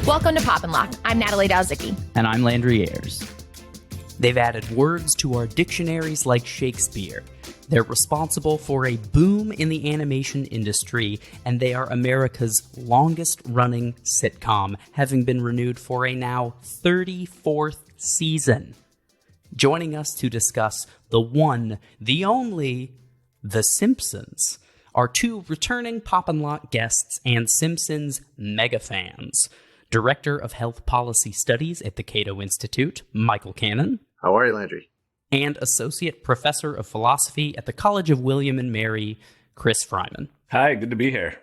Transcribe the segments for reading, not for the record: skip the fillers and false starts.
Welcome to Pop and Lock. I'm Natalie Dowzicki. And I'm Landry Ayers. They've added words to our dictionaries like Shakespeare. They're responsible for a boom in the animation industry, and they are America's longest-running sitcom, having been renewed for a now 34th season. Joining us to discuss the one, the only, The Simpsons, are two returning Pop and Lock guests and Simpsons mega fans. Director of Health Policy Studies at the Cato Institute, Michael Cannon. How are you, Landry? And Associate Professor of Philosophy at the College of William and Mary, Chris Fryman. Hi, good to be here.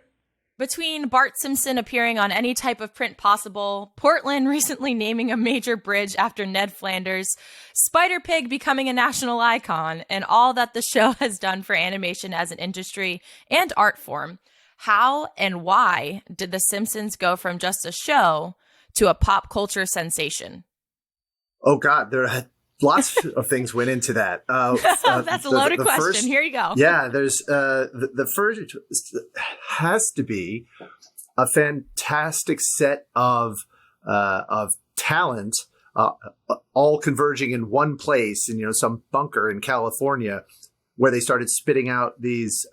Between Bart Simpson appearing on any type of print possible, Portland recently naming a major bridge after Ned Flanders, Spider-Pig becoming a national icon, and all that the show has done for animation as an industry and art form, how and why did The Simpsons go from just a show to a pop culture sensation? Oh, God, there are lots of things went into that. That's a loaded question. First, here you go. Yeah, there's the first has to be a fantastic set of talent, all converging in one place in some bunker in California, where they started spitting out these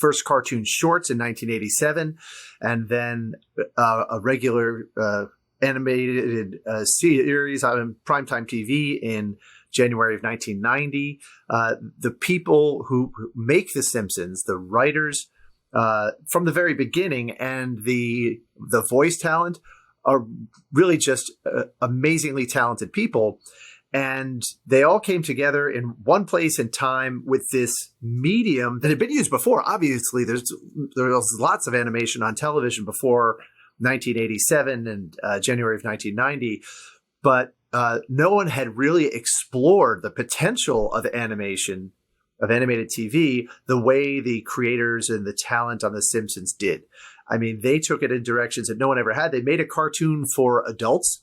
first cartoon shorts in 1987, and then a regular animated series on primetime TV in January of 1990. The people who make The Simpsons, the writers from the very beginning, and the voice talent are really just amazingly talented people. And they all came together in one place and time with this medium that had been used before. Obviously, there was lots of animation on television before 1987 and January of 1990, but no one had really explored the potential of animation, of animated TV, the way the creators and the talent on The Simpsons did. I mean, they took it in directions that no one ever had. They made a cartoon for adults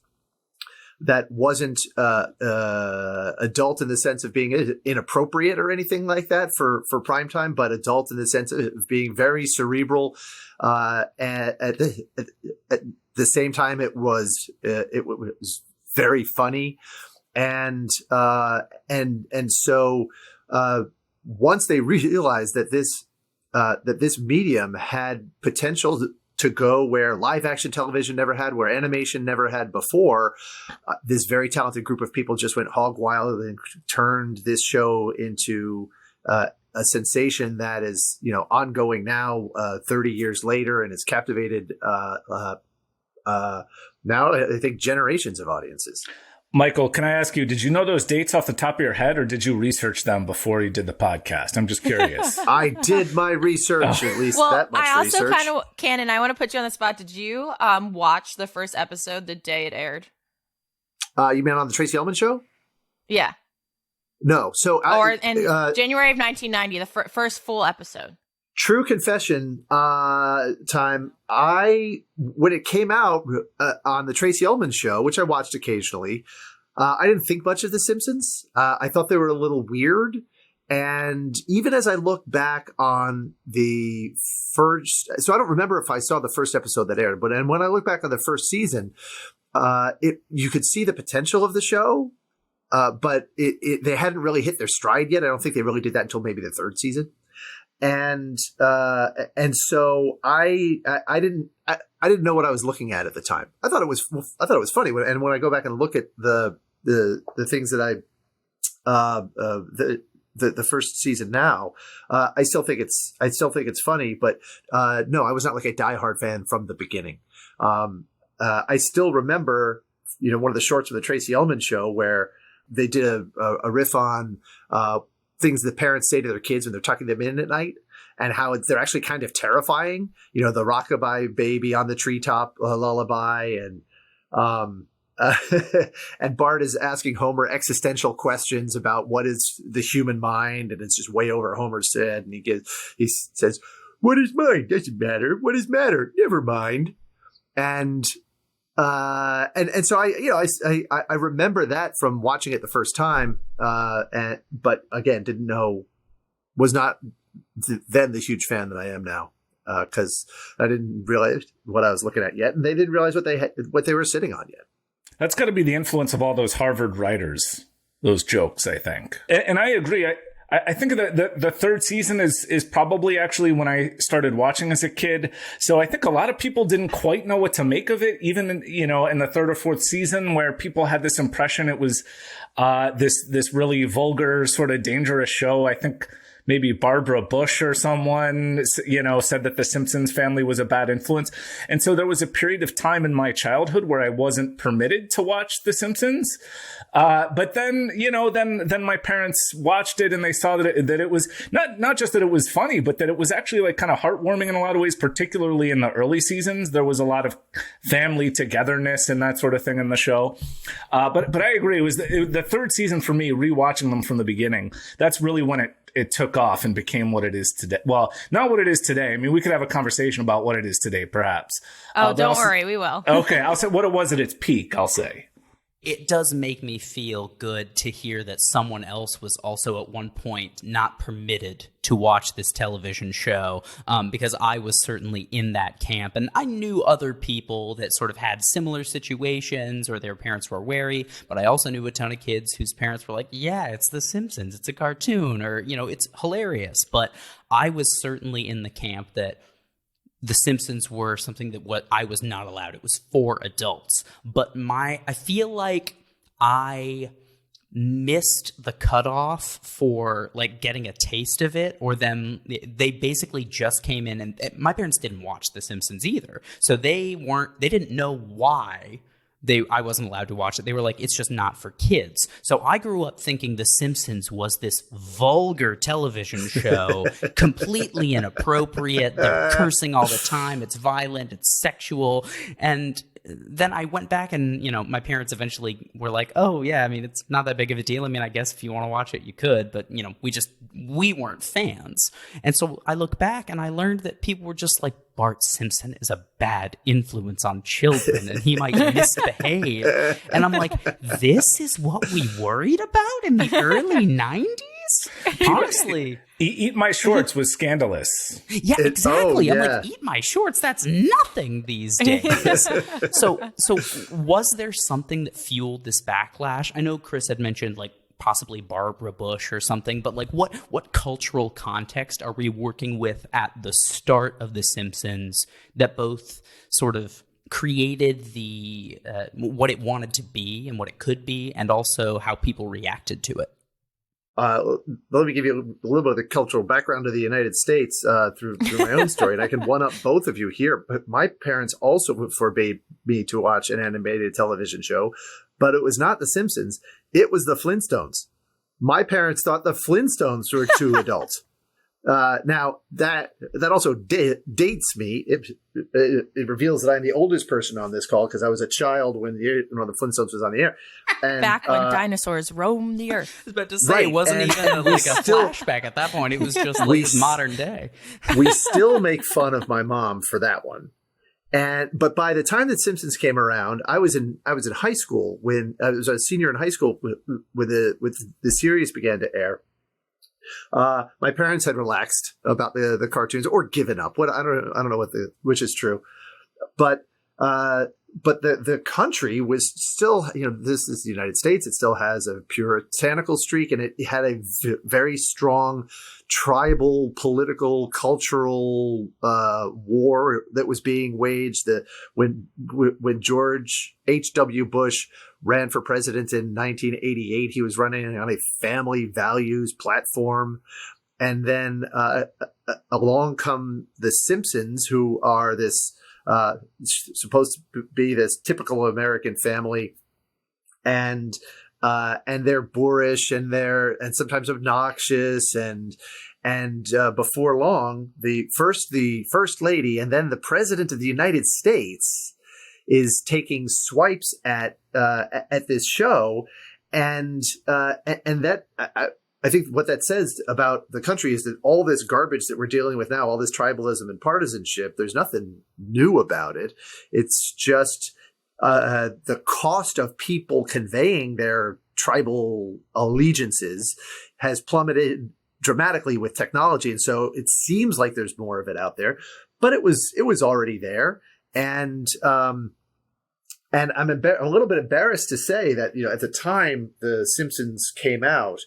that wasn't adult in the sense of being inappropriate or anything like that for primetime, but adult in the sense of being very cerebral. At the same time, it was very funny, and so once they realized that this medium had potential to go where live action television never had, where animation never had before, this very talented group of people just went hog wild and turned this show into a sensation that is, ongoing now, 30 years later, and has captivated now, I think, generations of audiences. Michael, can I ask you, did you know those dates off the top of your head, or did you research them before you did the podcast? I'm just curious. I did my research, at least that much research. I also Cannon, I want to put you on the spot. Did you watch the first episode the day it aired? You mean on the Tracy Ullman show? Yeah. No. So January of 1990, the first full episode. True confession time. When it came out on the Tracy Ullman show, which I watched occasionally, I didn't think much of The Simpsons. I thought they were a little weird. And even as I look back on the first, so I don't remember if I saw the first episode that aired, and when I look back on the first season, you could see the potential of the show, but they hadn't really hit their stride yet. I don't think they really did that until maybe the third season. And so I didn't know what I was looking at the time. I thought it was funny. And when I go back and look at the things that the first season now, I still think it's funny, but no, I was not like a diehard fan from the beginning. I still remember, one of the shorts of the Tracy Ullman show where they did a riff on things that parents say to their kids when they're tucking them in at night, and how they're actually kind of terrifying. The rockabye baby on the treetop lullaby, and and Bart is asking Homer existential questions about what is the human mind, and it's just way over Homer's head. And he says, "What is mind? Doesn't matter. What is matter? Never mind." And so I remember that from watching it the first time, but again, was not then the huge fan that I am now. because I didn't realize what I was looking at yet, and they didn't realize what they were sitting on yet. That's got to be the influence of all those Harvard writers, those jokes, I think. And I agree. I think that the third season is probably actually when I started watching as a kid. So I think a lot of people didn't quite know what to make of it, even in the third or fourth season, where people had this impression it was this really vulgar, sort of dangerous show. I think maybe Barbara Bush or someone, said that the Simpsons family was a bad influence. And so there was a period of time in my childhood where I wasn't permitted to watch the Simpsons. But then, then my parents watched it and they saw that it was not just that it was funny, but that it was actually like kind of heartwarming in a lot of ways, particularly in the early seasons. There was a lot of family togetherness and that sort of thing in the show. But I agree. It was the third season for me, rewatching them from the beginning. That's really when it took off and became what it is today. Well, not what it is today. I mean, we could have a conversation about what it is today, perhaps. Oh, don't worry. We will. Okay. I'll say what it was at its peak, I'll say. It does make me feel good to hear that someone else was also at one point not permitted to watch this television show, because I was certainly in that camp. And I knew other people that sort of had similar situations or their parents were wary, but I also knew a ton of kids whose parents were like, yeah, it's The Simpsons, it's a cartoon, or, it's hilarious. But I was certainly in the camp that The Simpsons were something that what I was not allowed. It was for adults. But I feel like I missed the cutoff for like getting a taste of it, or they basically just came in, and my parents didn't watch The Simpsons either. So they didn't know why I wasn't allowed to watch it. They were like, it's just not for kids. So I grew up thinking The Simpsons was this vulgar television show, completely inappropriate. They're cursing all the time. It's violent. It's sexual. And then I went back and, my parents eventually were like, oh, yeah, I mean, it's not that big of a deal. I mean, I guess if you want to watch it, you could. But, we weren't fans. And so I look back and I learned that people were just like, Bart Simpson is a bad influence on children and he might misbehave. And I'm like, this is what we worried about in the early 90s? Honestly. Eat My Shorts was scandalous. Yeah, exactly. Yeah. I'm like, Eat My Shorts, that's nothing these days. So was there something that fueled this backlash? I know Chris had mentioned like possibly Barbara Bush or something, but like what cultural context are we working with at the start of The Simpsons that both sort of created the what it wanted to be and what it could be, and also how people reacted to it? Let me give you a little bit of the cultural background of the United States through my own story, and I can one up both of you here. But my parents also forbade me to watch an animated television show, but it was not The Simpsons. It was the Flintstones. My parents thought the Flintstones were too adult. Now that also dates me. It reveals that I'm the oldest person on this call because I was a child when the Flintstones was on the air. And, back when dinosaurs roamed the earth. I was about to say, right, it wasn't even like a still, flashback at that point. It was just like modern day. We still make fun of my mom for that one. But by the time that Simpsons came around, I was in high school when I was a senior in high school when the series began to air. My parents had relaxed about the cartoons or given up. I don't know which is true, but the country was still, this is the United States. It still has a puritanical streak, and it had a very strong tribal, political, cultural war that was being waged. When George H.W. Bush ran for president in 1988, he was running on a family values platform. And then along come the Simpsons, who are this supposed to be this typical American family, and they're boorish and sometimes obnoxious, and before long the first lady and then the president of the United States is taking swipes at this show, and that I think what that says about the country is that all this garbage that we're dealing with now, all this tribalism and partisanship, there's nothing new about it. It's just the cost of people conveying their tribal allegiances has plummeted dramatically with technology. And so it seems like there's more of it out there. but it was already there. And I'm a little bit embarrassed to say that, at the time the Simpsons came out,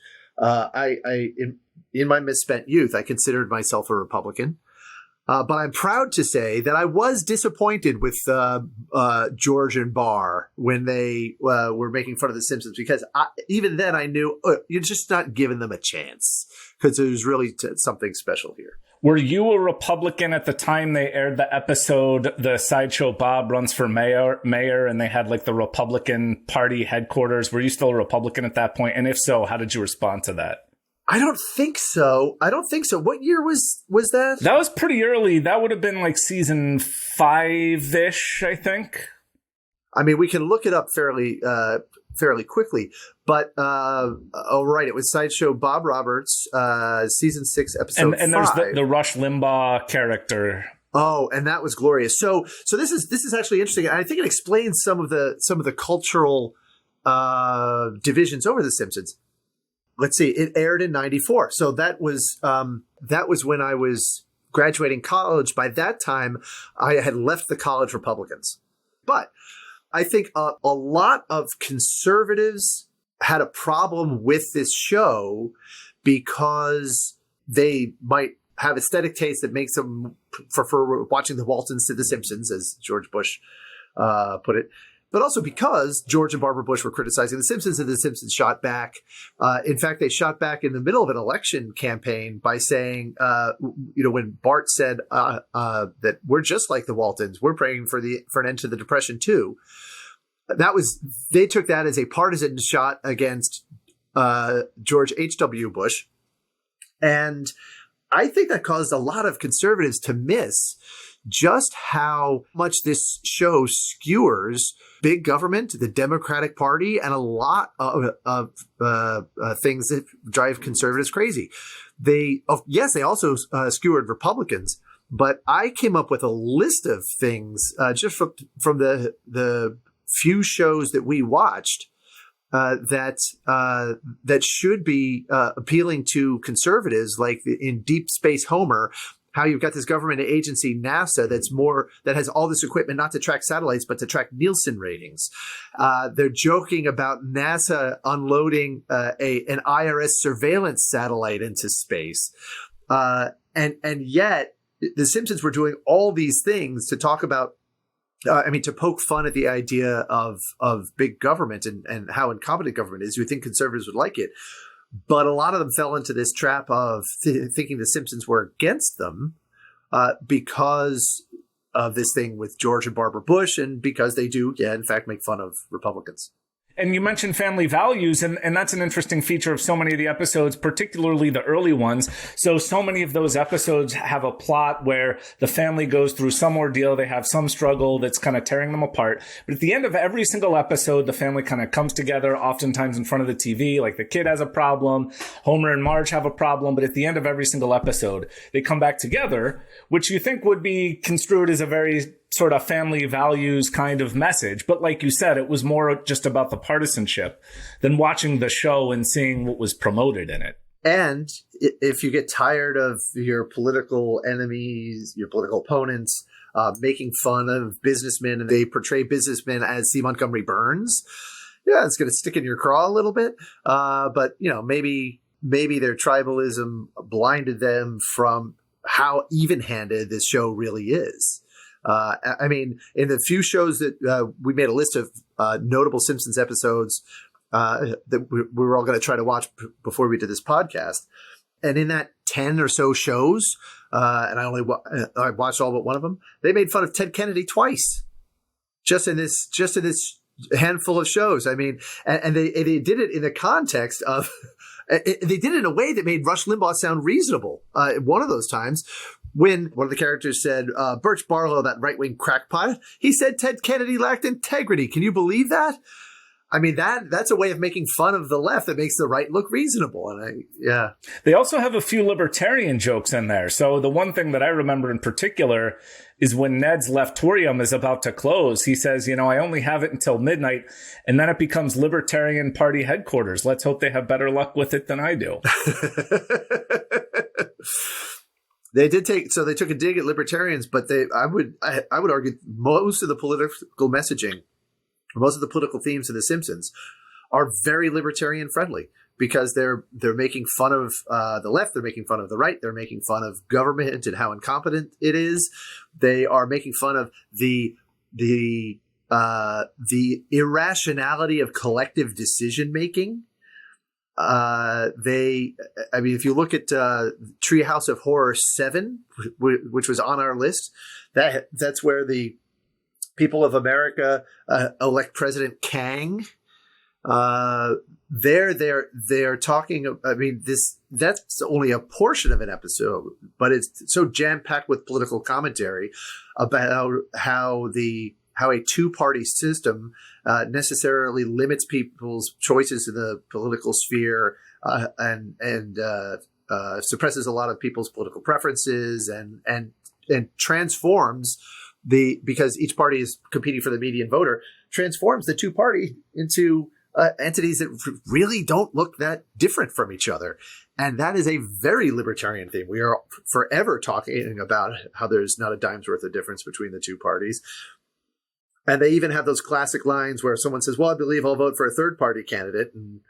in my misspent youth, I considered myself a Republican. But I'm proud to say that I was disappointed with George and Bar when they were making fun of The Simpsons, because even then I knew you're just not giving them a chance, because there's really something special here. Were you a Republican at the time they aired the episode, the Sideshow Bob runs for mayor, and they had like the Republican Party headquarters? Were you still a Republican at that point? And if so, how did you respond to that? I don't think so. What year was that? That was pretty early. That would have been like season 5-ish, I think. I mean, we can look it up fairly quickly. But, right, it was Sideshow Bob Roberts, season 6, episode 5. And there's the Rush Limbaugh character. Oh, and that was glorious. So this is actually interesting. And I think it explains some of the cultural divisions over The Simpsons. Let's see, it aired in 94. So that was when I was graduating college. By that time, I had left the college Republicans. But I think a lot of conservatives had a problem with this show because they might have aesthetic taste that makes them prefer watching the Waltons to The Simpsons, as George Bush put it. But also because George and Barbara Bush were criticizing The Simpsons, and The Simpsons shot back. In fact, they shot back in the middle of an election campaign by saying, when Bart said that we're just like the Waltons, we're praying for an end to the Depression too. They took that as a partisan shot against George H.W. Bush. And I think that caused a lot of conservatives to miss just how much this show skewers big government, the Democratic Party, and a lot of things that drive conservatives crazy. They also skewered Republicans, but I came up with a list of things just from the few shows that we watched that should be appealing to conservatives, like in Deep Space Homer. How you've got this government agency, NASA, that has all this equipment not to track satellites, but to track Nielsen ratings. They're joking about NASA unloading an IRS surveillance satellite into space. And yet The Simpsons were doing all these things to talk about, to poke fun at the idea of big government and how incompetent government is. You would think conservatives would like it. But a lot of them fell into this trap of thinking The Simpsons were against them because of this thing with George and Barbara Bush, and because they do, in fact, make fun of Republicans. And you mentioned family values, and that's an interesting feature of so many of the episodes, particularly the early ones. So many of those episodes have a plot where the family goes through some ordeal, they have some struggle that's kind of tearing them apart. But at the end of every single episode, the family kind of comes together, oftentimes in front of the TV, like the kid has a problem, Homer and Marge have a problem, but at the end of every single episode, they come back together, which you think would be construed as a very sort of family values kind of message. But like you said, it was more just about the partisanship than watching the show and seeing what was promoted in it. And if you get tired of your political enemies, your political opponents, making fun of businessmen, and they portray businessmen as C. Montgomery Burns, it's going to stick in your craw a little bit. But, maybe their tribalism blinded them from how even-handed this show really is. In the few shows that we made a list of notable Simpsons episodes that we were all going to try to watch before we did this podcast. And in that 10 or so shows, and I watched all but one of them, they made fun of Ted Kennedy twice, just in this handful of shows. And they did it in the context of, they did it in a way that made Rush Limbaugh sound reasonable. One of those times, when one of the characters said, Birch Barlow, that right-wing crackpot, he said Ted Kennedy lacked integrity. Can you believe that? That's a way of making fun of the left that makes the right look reasonable. And They also have a few libertarian jokes in there. So the one thing that I remember in particular is when Ned's Leftorium is about to close, he says, I only have it until midnight, and then it becomes Libertarian Party headquarters. Let's hope they have better luck with it than I do. They took a dig at libertarians, but I would argue most of the political messaging, most of the political themes in The Simpsons are very libertarian friendly, because they're making fun of the left, they're making fun of the right, they're making fun of government and how incompetent it is. They are making fun of the irrationality of collective decision making. If you look at Treehouse of Horror 7, which was on our list, that's where the people of America elect President Kang. They're talking. That's only a portion of an episode, but it's so jam packed with political commentary about how a two-party system necessarily limits people's choices in the political sphere and suppresses a lot of people's political preferences and transforms because each party is competing for the median voter, transforms the two-party into entities that really don't look that different from each other. And that is a very libertarian theme. We are forever talking about how there's not a dime's worth of difference between the two parties. And they even have those classic lines where someone says, well, I believe I'll vote for a third party candidate. And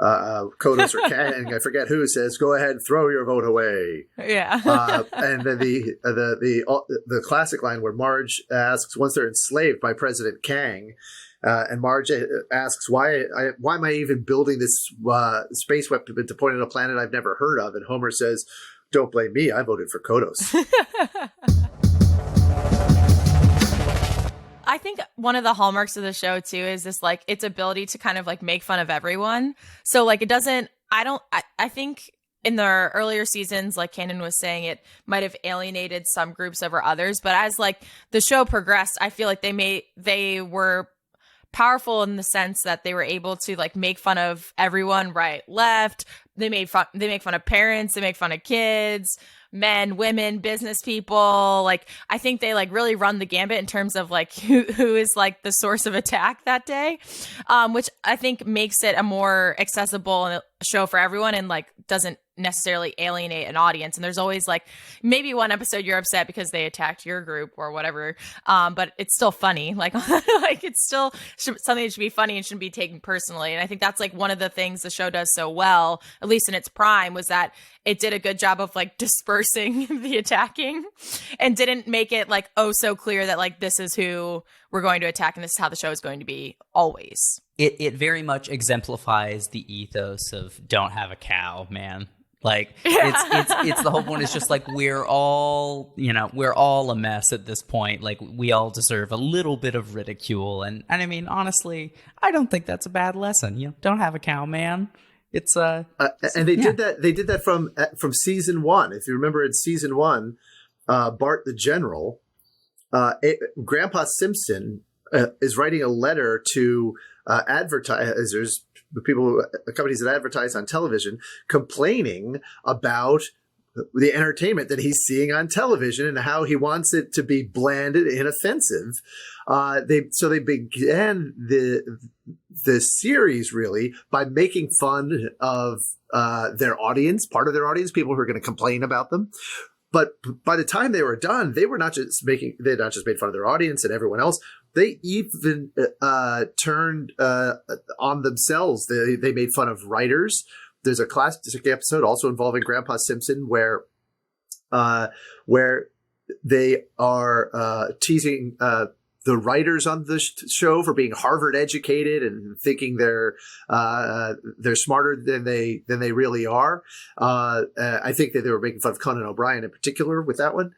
Kodos or Kang, I forget who, says, go ahead, throw your vote away. Yeah. And then the classic line where Marge asks, once they're enslaved by President Kang, and Marge asks, why am I even building this space weapon to point at a planet I've never heard of? And Homer says, don't blame me, I voted for Kodos. I think one of the hallmarks of the show too is this, like, its ability to kind of like make fun of everyone. So like I think in the earlier seasons, like Cannon was saying, it might have alienated some groups over others. But as like the show progressed, I feel like they were powerful in the sense that they were able to like make fun of everyone, right, left. They make fun of parents, they make fun of kids, men, women, business people. Like, I think they like really run the gambit in terms of like who is like the source of attack that day, which I think makes it a more accessible show for everyone and like doesn't necessarily alienate an audience. And there's always like maybe one episode you're upset because they attacked your group or whatever, but it's still funny. Like like it's still something that should be funny and shouldn't be taken personally. And I think that's like one of the things the show does so well, at least in its prime, was that it did a good job of like dispersing the attacking and didn't make it like so clear that like this is who we're going to attack and this is how the show is going to be always. It very much exemplifies the ethos of don't have a cow, man. Like it's the whole point. It's just like we're all a mess at this point. Like we all deserve a little bit of ridicule, and I mean honestly, I don't think that's a bad lesson. You know, don't have a cow, man. It's and they did that from season 1. If you remember, in season 1, Bart the General, Grandpa Simpson is writing a letter to advertisers, the people, companies that advertise on television, complaining about the entertainment that he's seeing on television and how he wants it to be bland and inoffensive. They began the series really by making fun of their audience, part of their audience, people who are going to complain about them. But by the time they were done, they had not just made fun of their audience and everyone else. They even turned on themselves. They made fun of writers. There's a classic episode also involving Grandpa Simpson where they are teasing the writers on the show for being Harvard educated and thinking they're smarter than they really are. I think that they were making fun of Conan O'Brien in particular with that one.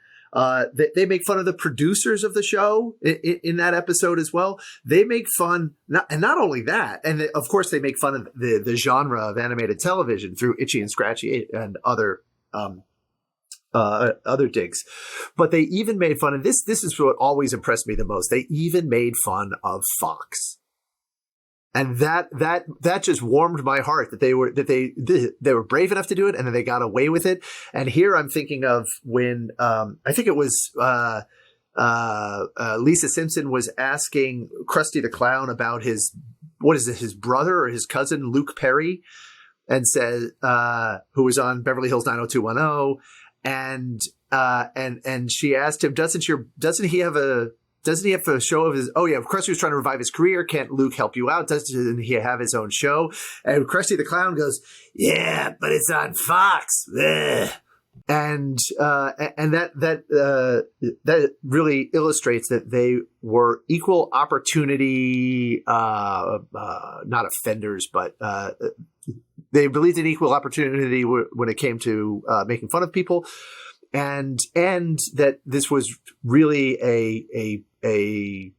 They make fun of the producers of the show in that episode as well. They make fun, not only that, and of course they make fun of the genre of animated television through Itchy and Scratchy and other digs. But they even made fun of this. This is what always impressed me the most. They even made fun of Fox. And that just warmed my heart that they were brave enough to do it, and then they got away with it. And here I'm thinking of when I think it was Lisa Simpson was asking Krusty the Clown about his brother or his cousin Luke Perry, and said who was on Beverly Hills 90210. and she asked him, doesn't he have a show of his? Oh yeah, Krusty was trying to revive his career. Can't Luke help you out? Doesn't he have his own show? And Krusty the Clown goes, yeah, but it's on Fox. Ugh. And that really illustrates that they were equal opportunity, not offenders, but they believed in equal opportunity when it came to making fun of people, and that this was really a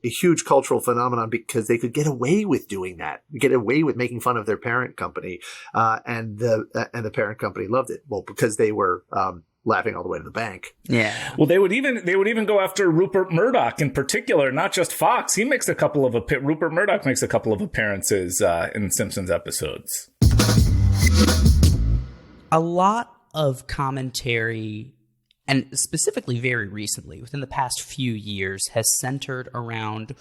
huge cultural phenomenon because they could get away with doing that, get away with making fun of their parent company, and the parent company loved it. Well, because they were laughing all the way to the bank. Yeah. Well, they would even go after Rupert Murdoch in particular, not just Fox. Rupert Murdoch makes a couple of appearances in Simpsons episodes. A lot of commentary, and specifically very recently, within the past few years, has centered around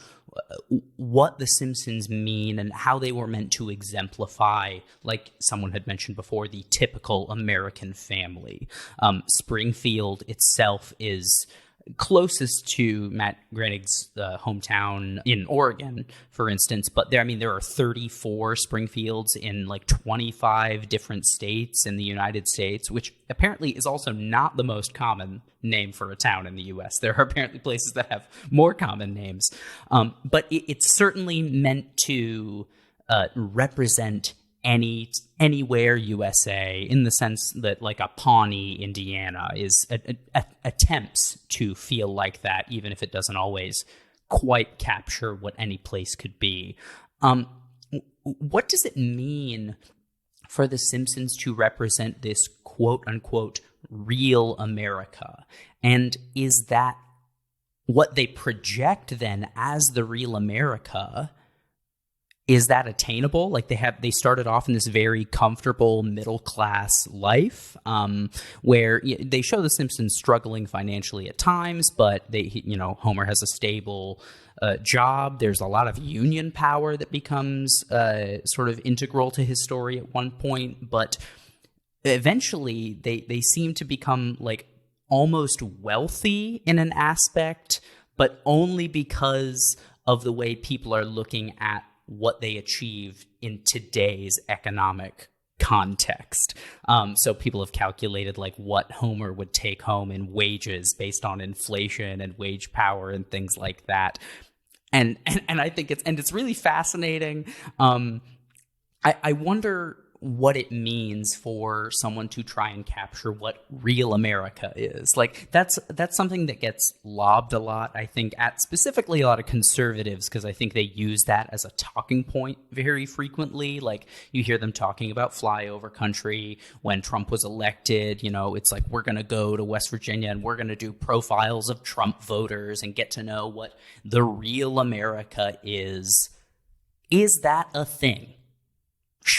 what the Simpsons mean and how they were meant to exemplify, like someone had mentioned before, the typical American family. Springfield itself is closest to Matt Groening's hometown in Oregon, for instance, but there are 34 Springfields in like 25 different states in the United States, which apparently is also not the most common name for a town in the U.S. There are apparently places that have more common names, but it's certainly meant to represent anywhere USA, in the sense that like a Pawnee, Indiana is attempts to feel like that, even if it doesn't always quite capture what any place could be. What does it mean for The Simpsons to represent this quote unquote real America? And is that what they project then as the real America? Is that attainable? Like they started off in this very comfortable middle class life, where they show the Simpsons struggling financially at times, but Homer has a stable job. There's a lot of union power that becomes sort of integral to his story at one point, but eventually they seem to become like almost wealthy in an aspect, but only because of the way people are looking at what they achieved in today's economic context. So people have calculated like what Homer would take home in wages based on inflation and wage power and things like that. And I think it's really fascinating. I wonder what it means for someone to try and capture what real America is. Like that's something that gets lobbed a lot, I think, at specifically a lot of conservatives, because I think they use that as a talking point very frequently. Like you hear them talking about flyover country when Trump was elected. It's like, we're going to go to West Virginia and we're going to do profiles of Trump voters and get to know what the real America is. Is that a thing?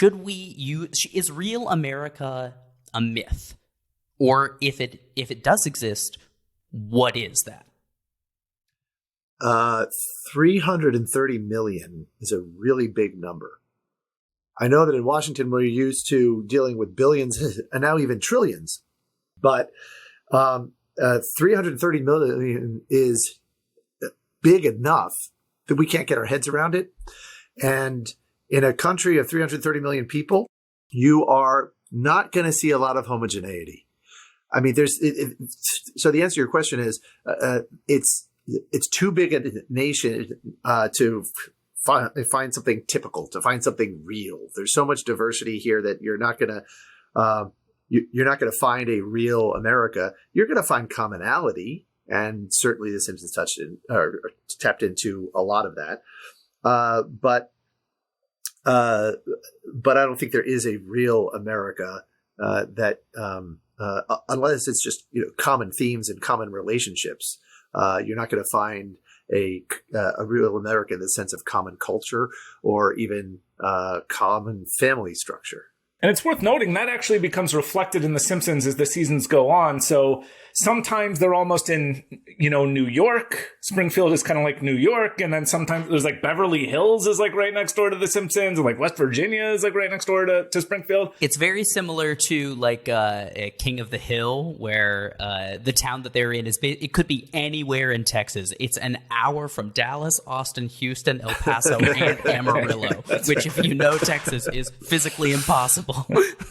Is real America a myth? Or if it does exist, what is that? 330 million is a really big number. I know that in Washington we're used to dealing with billions and now even trillions, but 330 million is big enough that we can't get our heads around it. And in a country of 330 million people, you are not going to see a lot of homogeneity. I mean, so the answer to your question is, it's too big a nation to find something typical, to find something real. There's so much diversity here that you're not going to find a real America. You're going to find commonality, and certainly The Simpsons tapped into a lot of that. But I don't think there is a real America that unless it's just common themes and common relationships. You're not going to find a real America in the sense of common culture or even common family structure. And it's worth noting that actually becomes reflected in The Simpsons as the seasons go on. So sometimes they're almost in, New York. Springfield is kind of like New York. And then sometimes there's like Beverly Hills is like right next door to The Simpsons. And like West Virginia is like right next door to Springfield. It's very similar to like King of the Hill, where the town that they're in it could be anywhere in Texas. It's an hour from Dallas, Austin, Houston, El Paso, and Amarillo, which if you know Texas is physically impossible.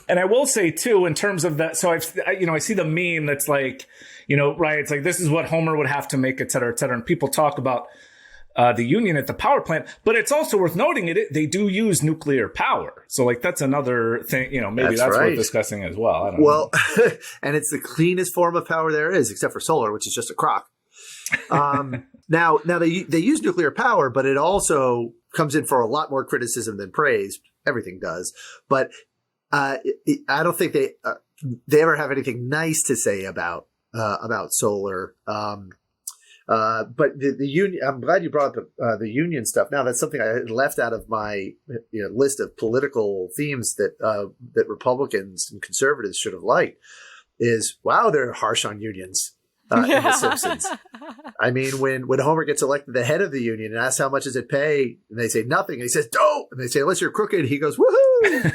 And I will say too, in terms of that, so I see the meme that's like, right, it's like, this is what Homer would have to make, et cetera, et cetera. And people talk about the union at the power plant, but it's also worth noting they do use nuclear power. So like, that's another thing, maybe that's right. worth discussing as well. I don't know. And it's the cleanest form of power there is, except for solar, which is just a crock. Now they use nuclear power, but it also comes in for a lot more criticism than praise. Everything does. But I don't think they ever have anything nice to say about solar. But the union, I'm glad you brought up the union stuff. Now that's something I had left out of my list of political themes that Republicans and conservatives should have liked. Is wow, they're harsh on unions in The Simpsons. I mean, when Homer gets elected the head of the union and asks how much does it pay, and they say nothing, and he says don't, and they say unless you're crooked, he goes woohoo.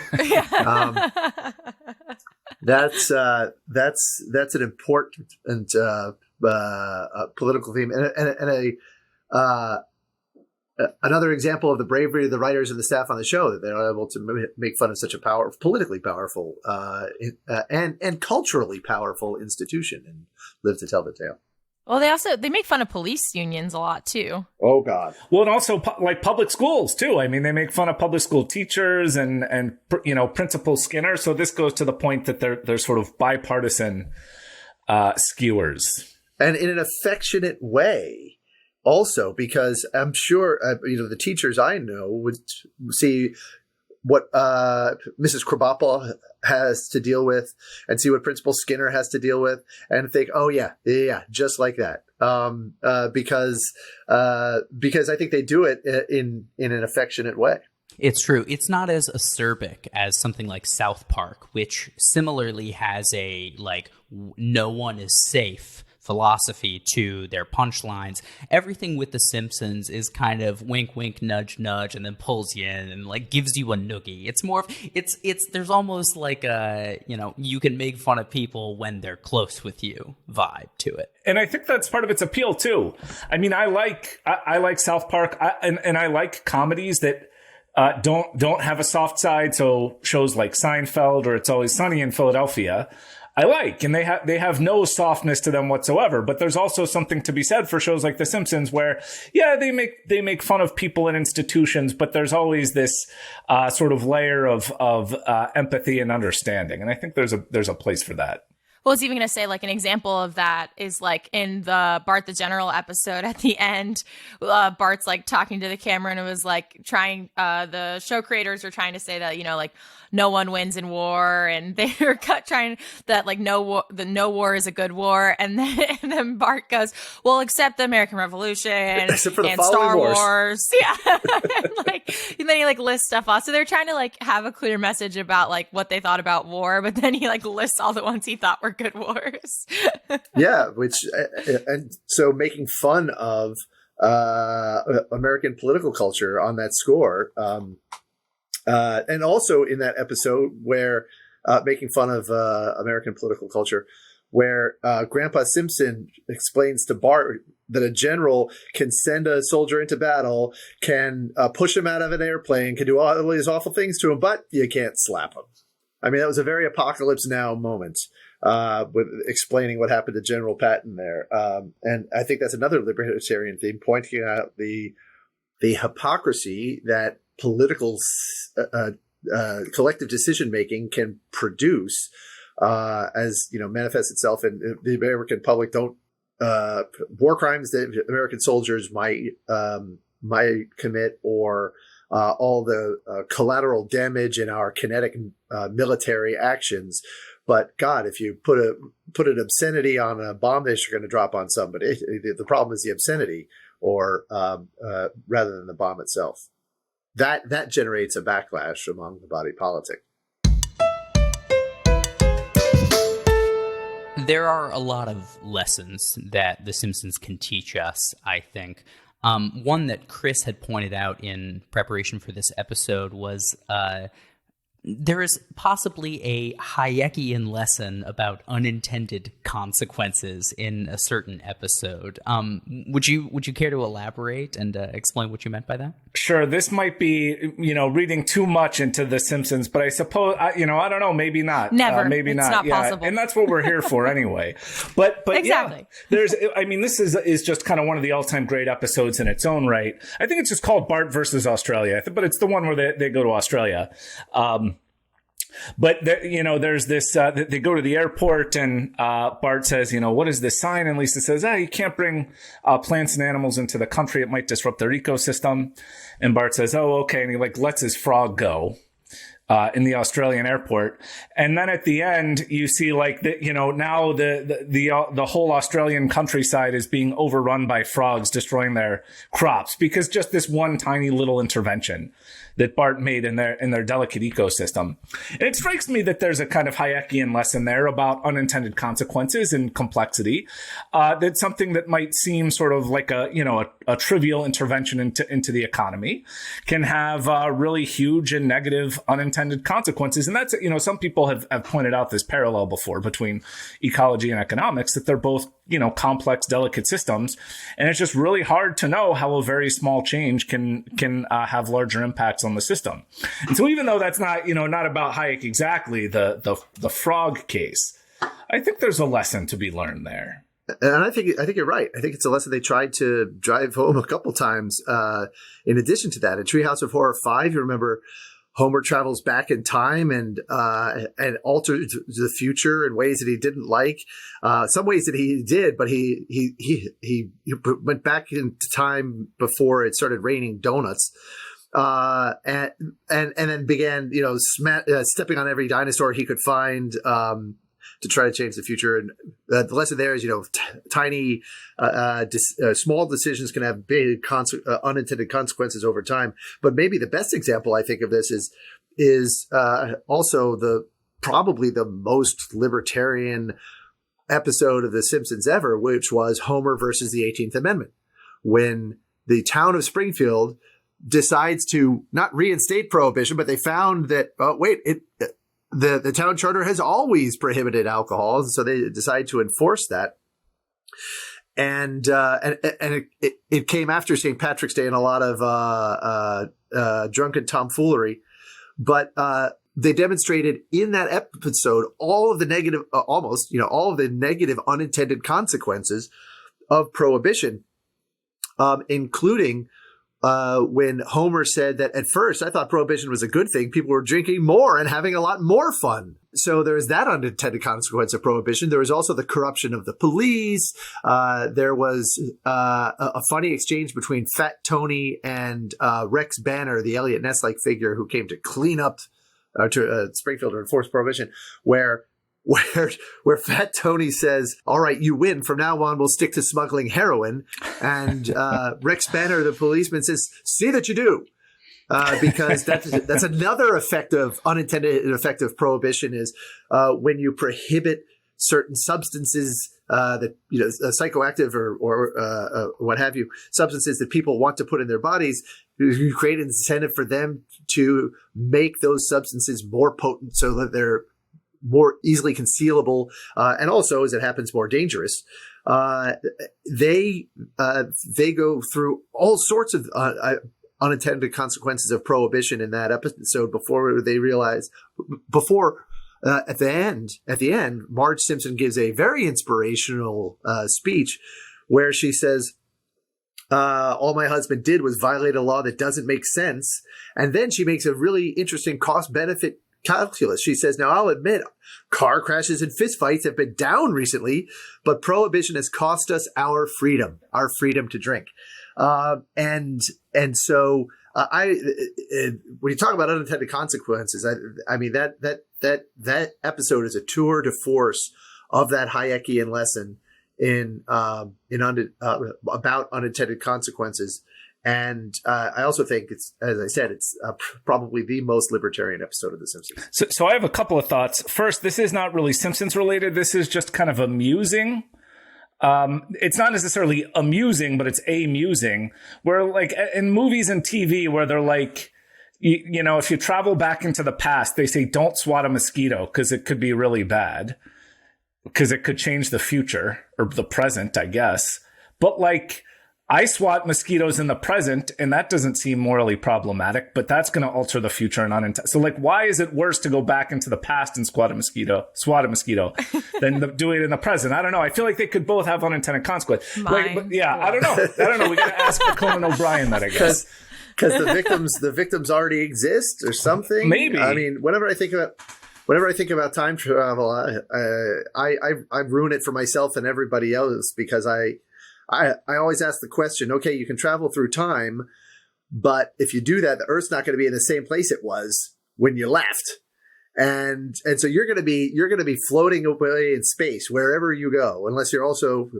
That's an important political theme, and another example of the bravery of the writers and the staff on the show, that they're able to make fun of such a politically powerful and culturally powerful institution and live to tell the tale. Well, they make fun of police unions a lot too. Oh God. Well, and also like public skools too. I mean, they make fun of public school teachers and Principal Skinner. So this goes to the point that they're sort of bipartisan skewers, and in an affectionate way. Also, because I'm sure the teachers I know would see what Mrs. Krabappel has to deal with and see what Principal Skinner has to deal with and think, oh yeah, just like that. Because I think they do it in an affectionate way. It's true. It's not as acerbic as something like South Park, which similarly has a like no one is safe philosophy to their punchlines. Everything with The Simpsons is kind of wink, wink, nudge, nudge, and then pulls you in and like gives you a noogie. It's more of it's there's almost like a you can make fun of people when they're close with you vibe to it. And I think that's part of its appeal too. I mean, I like South Park, and I like comedies that don't have a soft side. So shows like Seinfeld or It's Always Sunny in Philadelphia, I like, and they have no softness to them whatsoever. But there's also something to be said for shows like The Simpsons, where they make fun of people and institutions, but there's always this sort of layer of empathy and understanding, and I think there's a place for that. Well, I was even going to say, like, an example of that is, like, in the Bart the General episode at the end, Bart's, like, talking to the camera, and it was, like, trying, the show creators were trying to say that, like, no one wins in war, and they were trying that, like, no war is a good war, and then Bart goes, well, except the American Revolution and Star Wars. Yeah. and then he, like, lists stuff off. So they're trying to, like, have a clear message about, like, what they thought about war, but then he, like, lists all the ones he thought were good wars. Yeah, and so making fun of American political culture on that score, and also in that episode where making fun of American political culture, where Grandpa Simpson explains to Bart that a general can send a soldier into battle, can push him out of an airplane, can do all these awful things to him, but you can't slap him. I mean, that was a very Apocalypse Now moment. With explaining what happened to General Patton there. And I think that's another libertarian theme, pointing out the hypocrisy that political collective decision-making can produce as, manifests itself in the American public. War crimes that American soldiers might commit, or all the collateral damage in our kinetic military actions. But God, if you put an obscenity on a bomb that you're going to drop on somebody, the problem is the obscenity, or rather than the bomb itself. That generates a backlash among the body politic. There are a lot of lessons that The Simpsons can teach us, I think. One that Chris had pointed out in preparation for this episode was there is possibly a Hayekian lesson about unintended consequences in a certain episode. Would you care to elaborate and explain what you meant by that? Sure. This might be, reading too much into The Simpsons, but I suppose, I don't know, maybe not. Never. Maybe it's not. not possible. And that's what we're here for anyway. But exactly. Yeah, this is just kind of one of the all-time great episodes in its own right. I think it's just called Bart versus Australia, but it's the one where they go to Australia. But there's this. They go to the airport, and Bart says, "What is this sign?" And Lisa says, "You can't bring plants and animals into the country; it might disrupt their ecosystem." And Bart says, "Oh, okay." And he lets his frog go in the Australian airport. And then at the end, you see now the whole Australian countryside is being overrun by frogs destroying their crops because just this one tiny little intervention that Bart made in their delicate ecosystem. And it strikes me that there's a kind of Hayekian lesson there about unintended consequences and complexity. That's something that might seem sort of like a trivial intervention into the economy can have really huge and negative unintended consequences. And that's, some people have pointed out this parallel before between ecology and economics, that they're both, complex, delicate systems. And it's just really hard to know how a very small change can have larger impacts on the system. And so even though that's not, not about Hayek exactly, the frog case, I think there's a lesson to be learned there. And I think you're right. I think it's a lesson they tried to drive home a couple times. In addition to that, in Treehouse of Horror 5, you remember Homer travels back in time and altered the future in ways that he didn't like. Some ways that he did, but he went back into time before it started raining donuts. And then began, stepping on every dinosaur he could find, to try to change the future. And the lesson there is, tiny, small decisions can have big unintended consequences over time. But maybe the best example I think of this is also probably the most libertarian episode of The Simpsons ever, which was Homer versus the 18th Amendment, when the town of Springfield decides to not reinstate prohibition, but they found that, the town charter has always prohibited alcohol. And so they decide to enforce that. And it came after St. Patrick's Day and a lot of drunken tomfoolery. But they demonstrated in that episode all of the negative, all of the negative unintended consequences of prohibition, including when Homer said that at first I thought prohibition was a good thing. People were drinking more and having a lot more fun. So there was that unintended consequence of prohibition. There was also the corruption of the police. There was a funny exchange between Fat Tony and Rex Banner, the Elliot Ness-like figure who came to clean up to Springfield or enforce prohibition, where Fat Tony says, "All right, you win. From now on, we'll stick to smuggling heroin." And Rex Banner, the policeman, says, "See that you do." Because that's another unintended effect of prohibition is when you prohibit certain substances that, psychoactive or what have you, substances that people want to put in their bodies. You create an incentive for them to make those substances more potent so that they're more easily concealable, and also, as it happens, more dangerous. They go through all sorts of unintended consequences of prohibition in that episode before they realize. At the end, Marge Simpson gives a very inspirational speech where she says, "All my husband did was violate a law that doesn't make sense," and then she makes a really interesting cost-benefit calculus. She says, "Now I'll admit car crashes and fistfights have been down recently, but prohibition has cost us our freedom to drink." And so when you talk about unintended consequences, I mean that episode is a tour de force of that Hayekian lesson about unintended consequences. And I also think it's, as I said, it's probably the most libertarian episode of The Simpsons. So I have a couple of thoughts. First, this is not really Simpsons related. This is just kind of amusing. It's not necessarily amusing, but it's amusing. Where like in movies and TV where they're like, you know, if you travel back into the past, they say don't swat a mosquito because it could be really bad because it could change the future or the present, I guess. But like, I swat mosquitoes in the present, and that doesn't seem morally problematic, but that's going to alter the future and unintended. So, like, why is it worse to go back into the past and swat a mosquito, than do it in the present? I don't know. I feel like they could both have unintended consequence. Like, but yeah, I don't know. We got to ask Conan O'Brien that, I guess. Because the victims already exist or something. Maybe. I mean, whenever I think about time travel, I ruin it for myself and everybody else because I always ask the question, okay, you can travel through time, but if you do that, the Earth's not going to be in the same place it was when you left. And so you're going to be floating away in space wherever you go, unless you're also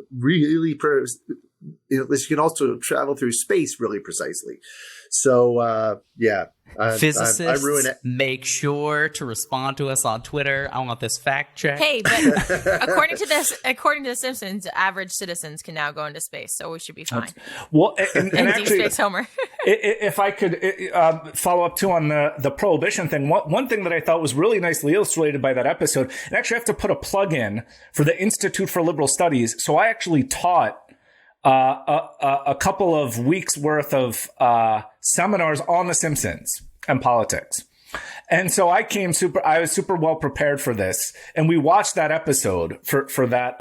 unless you can also travel through space really precisely. So, Physicists, I ruin it. Make sure to respond to us on Twitter. I want this fact check. Hey, but according to The Simpsons, average citizens can now go into space, so we should be fine. Well, and And actually, Deep Space Homer. if I could follow up too on the prohibition thing, one thing that I thought was really nicely illustrated by that episode, and actually I have to put a plug in for the Institute for Liberal Studies. So I actually taught a couple of weeks worth of seminars on The Simpsons and politics. And so I was super well prepared for this. And we watched that episode for that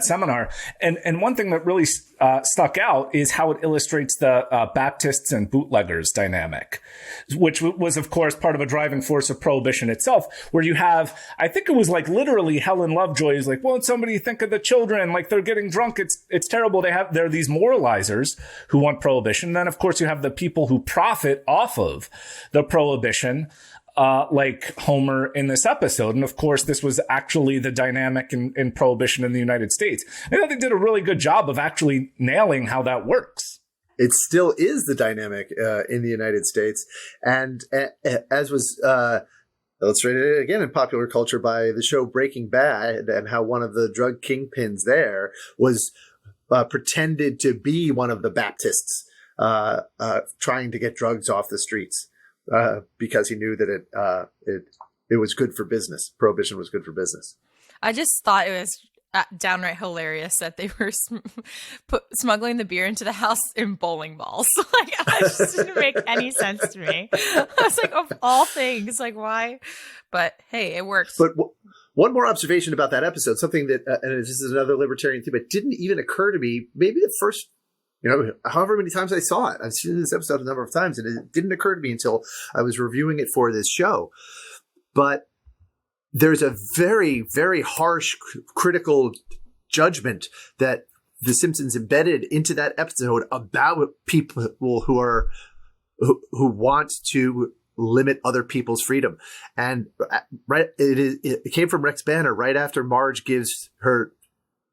seminar. And one thing that really stuck out is how it illustrates the Baptists and bootleggers dynamic, which was, of course, part of a driving force of prohibition itself, where you have, I think it was like literally Helen Lovejoy is like, won't somebody think of the children? Like they're getting drunk. It's terrible. There are these moralizers who want prohibition. And then, of course, you have the people who profit off of the prohibition, like Homer in this episode. And of course, this was actually the dynamic in prohibition in the United States. I thought they did a really good job of actually nailing how that works. It still is the dynamic in the United States. And as was illustrated again in popular culture by the show Breaking Bad, and how one of the drug kingpins there was pretended to be one of the Baptists trying to get drugs off the streets. Because he knew that it was good for business. Prohibition was good for business. I just thought it was downright hilarious that they were smuggling the beer into the house in bowling balls. Like, it just didn't make any sense to me. I was like, of all things, like, why? But hey, it works. But one more observation about that episode, something that, and this is another libertarian thing, but didn't even occur to me, maybe the first, however many times I saw it. I've seen this episode a number of times, and it didn't occur to me until I was reviewing it for this show. But there's a very, very harsh critical judgment that The Simpsons embedded into that episode about people who want to limit other people's freedom. And it came from Rex Banner right after Marge gives her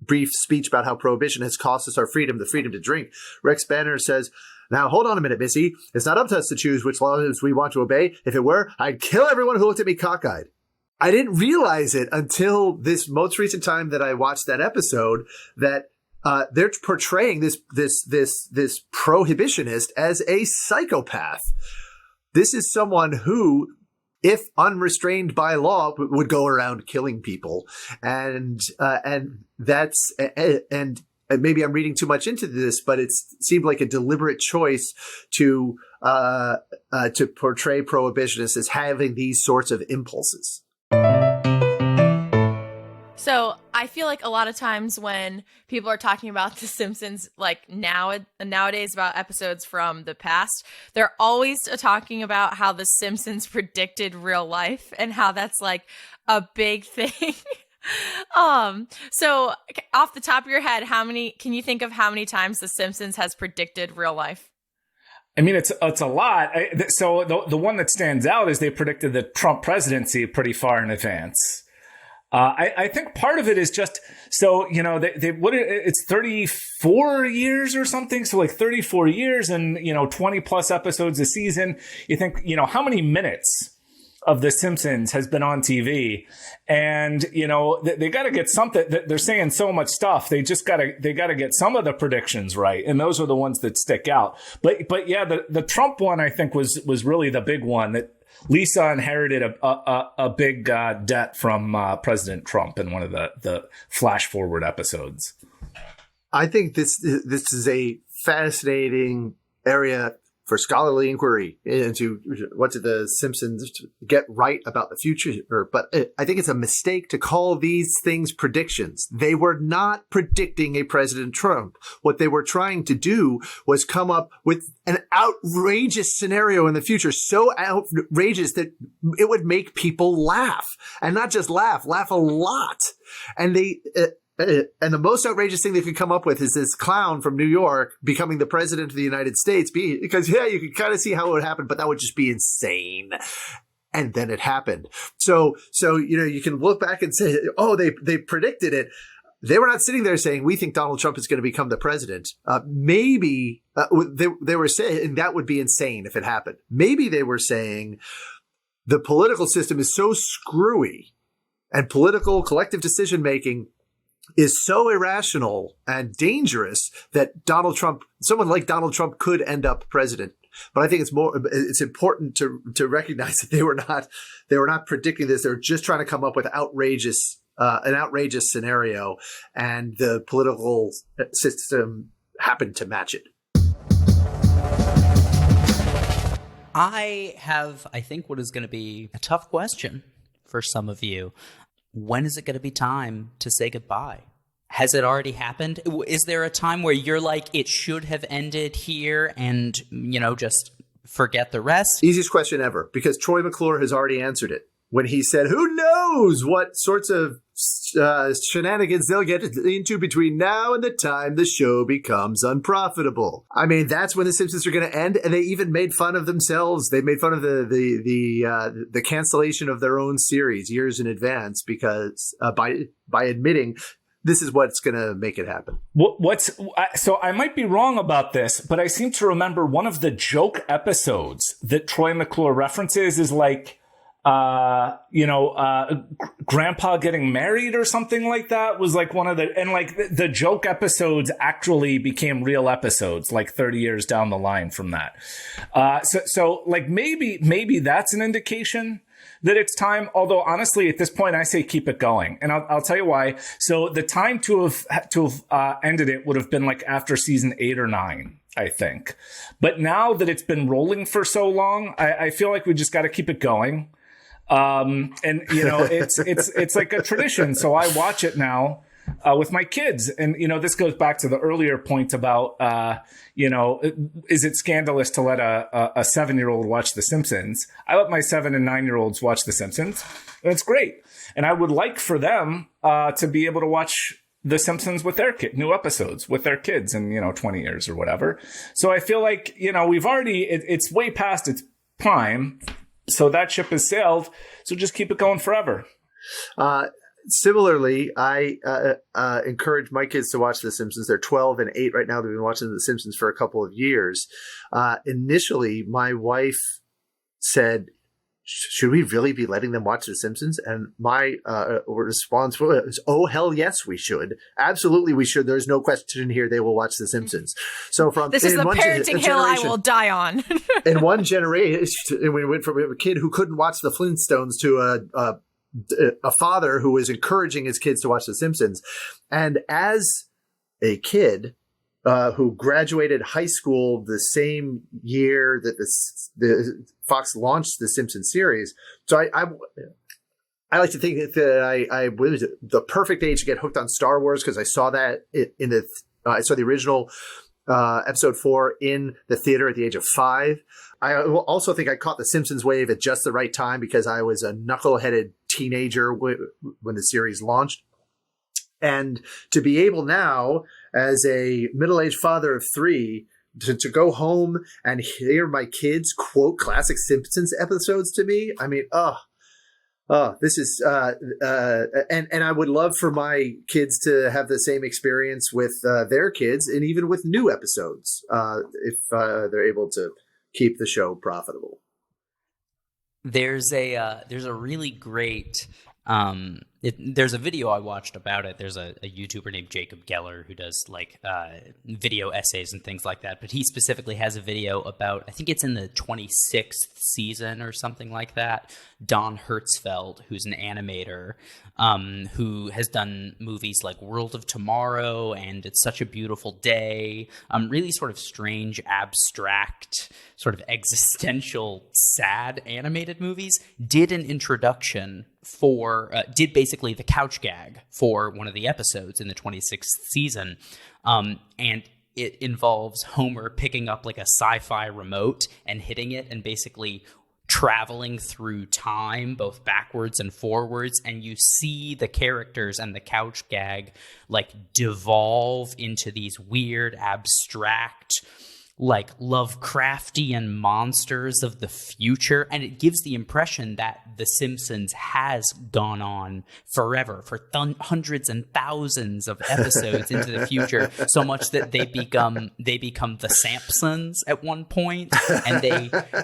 brief speech about how prohibition has cost us our freedom, the freedom to drink. Rex Banner says, "Now, hold on a minute, Missy. It's not up to us to choose which laws we want to obey. If it were, I'd kill everyone who looked at me cockeyed." I didn't realize it until this most recent time that I watched that episode that they're portraying this prohibitionist as a psychopath. This is someone who, if unrestrained by law, would go around killing people, and maybe I'm reading too much into this, but it seemed like a deliberate choice to portray prohibitionists as having these sorts of impulses. So I feel like a lot of times when people are talking about The Simpsons, like nowadays about episodes from the past, they're always talking about how The Simpsons predicted real life and how that's like a big thing. So off the top of your head, can you think of how many times The Simpsons has predicted real life? I mean, it's a lot. So the one that stands out is they predicted the Trump presidency pretty far in advance. I think part of it is just so, it's 34 years or something. So like 34 years and, 20 plus episodes a season. You think, how many minutes of The Simpsons has been on TV, and they got to get something. They're saying so much stuff. They got to get some of the predictions right, and those are the ones that stick out. But yeah, the Trump one I think was really the big one, that Lisa inherited a big debt from President Trump in one of the flash forward episodes. I think this is a fascinating area for scholarly inquiry into what did the Simpsons get right about the future. But I think it's a mistake to call these things predictions. They were not predicting a President Trump. What they were trying to do was come up with an outrageous scenario in the future, so outrageous that it would make people laugh, and not just laugh a lot. And and the most outrageous thing they could come up with is this clown from New York becoming the president of the United States, because you could kind of see how it would happen, but that would just be insane. And then it happened. So you can look back and say, oh, they predicted it. They were not sitting there saying, we think Donald Trump is going to become the president. Maybe they were saying that would be insane if it happened. Maybe they were saying the political system is so screwy, and political collective decision making is so irrational and dangerous that someone like Donald Trump could end up president. But I think it's important to recognize that they were not predicting this. They were just trying to come up with an outrageous scenario, and the political system happened to match it. I think what is going to be a tough question for some of you. When is it going to be time to say goodbye? Has it already happened? Is there a time where you're like, it should have ended here and, just forget the rest? Easiest question ever, because Troy McClure has already answered it when he said, who knows what sorts of shenanigans they'll get into between now and the time the show becomes unprofitable. I mean, that's when the Simpsons are going to end, and they even made fun of themselves. They made fun of the cancellation of their own series years in advance, because by admitting this is what's going to make it happen. So I might be wrong about this, but I seem to remember one of the joke episodes that Troy McClure references is like, grandpa getting married or something like that was like one of the joke episodes actually became real episodes like 30 years down the line from that. So like maybe that's an indication that it's time. Although honestly, at this point, I say keep it going, and I'll tell you why. So the time to have ended it would have been like after season 8 or 9. I think. But now that it's been rolling for so long, I feel like we just got to keep it going. It's like a tradition. So I watch it now with my kids. And, this goes back to the earlier point about, is it scandalous to let a 7-year-old watch The Simpsons? I let my 7 and 9-year-olds watch The Simpsons. And it's great. And I would like for them to be able to watch The Simpsons with their new episodes with their kids in, 20 years or whatever. So I feel like, we've already, it's way past its prime. So that ship has sailed. So just keep it going forever. Similarly, I encourage my kids to watch The Simpsons. They're 12 and 8 right now. They've been watching The Simpsons for a couple of years. Initially, my wife said, should we really be letting them watch The Simpsons? And my response was, oh, hell yes, we should. Absolutely, we should. There's no question here they will watch The Simpsons. So this is the parenting hill I will die on. In one generation, we went from a kid who couldn't watch the Flintstones to a father who was encouraging his kids to watch The Simpsons. And as a kid who graduated high school the same year that the Fox launched the Simpsons series. So I like to think that I was the perfect age to get hooked on Star Wars, because I saw that I saw the original episode 4 in the theater at the age of 5. I also think I caught the Simpsons wave at just the right time, because I was a knuckleheaded teenager when the series launched. And to be able now, as a middle-aged father of 3, to go home and hear my kids quote classic Simpsons episodes to me, I mean, Oh, this is and I would love for my kids to have the same experience with their kids, and even with new episodes, if they're able to keep the show profitable. There's a really great there's a video I watched about it. There's a YouTuber named Jacob Geller who does like video essays and things like that. But he specifically has a video about, I think it's in the 26th season or something like that, Don Hertzfeld, who's an animator, who has done movies like World of Tomorrow and It's Such a Beautiful Day, really sort of strange, abstract, sort of existential, sad animated movies, did an introduction for, did basically the couch gag for one of the episodes in the 26th season. And it involves Homer picking up like a sci-fi remote and hitting it and basically traveling through time, both backwards and forwards, and you see the characters and the couch gag like devolve into these weird, abstract, like Lovecraftian monsters of the future, and it gives the impression that The Simpsons has gone on forever for hundreds and thousands of episodes into the future, so much that they become the Simpsons at one point, and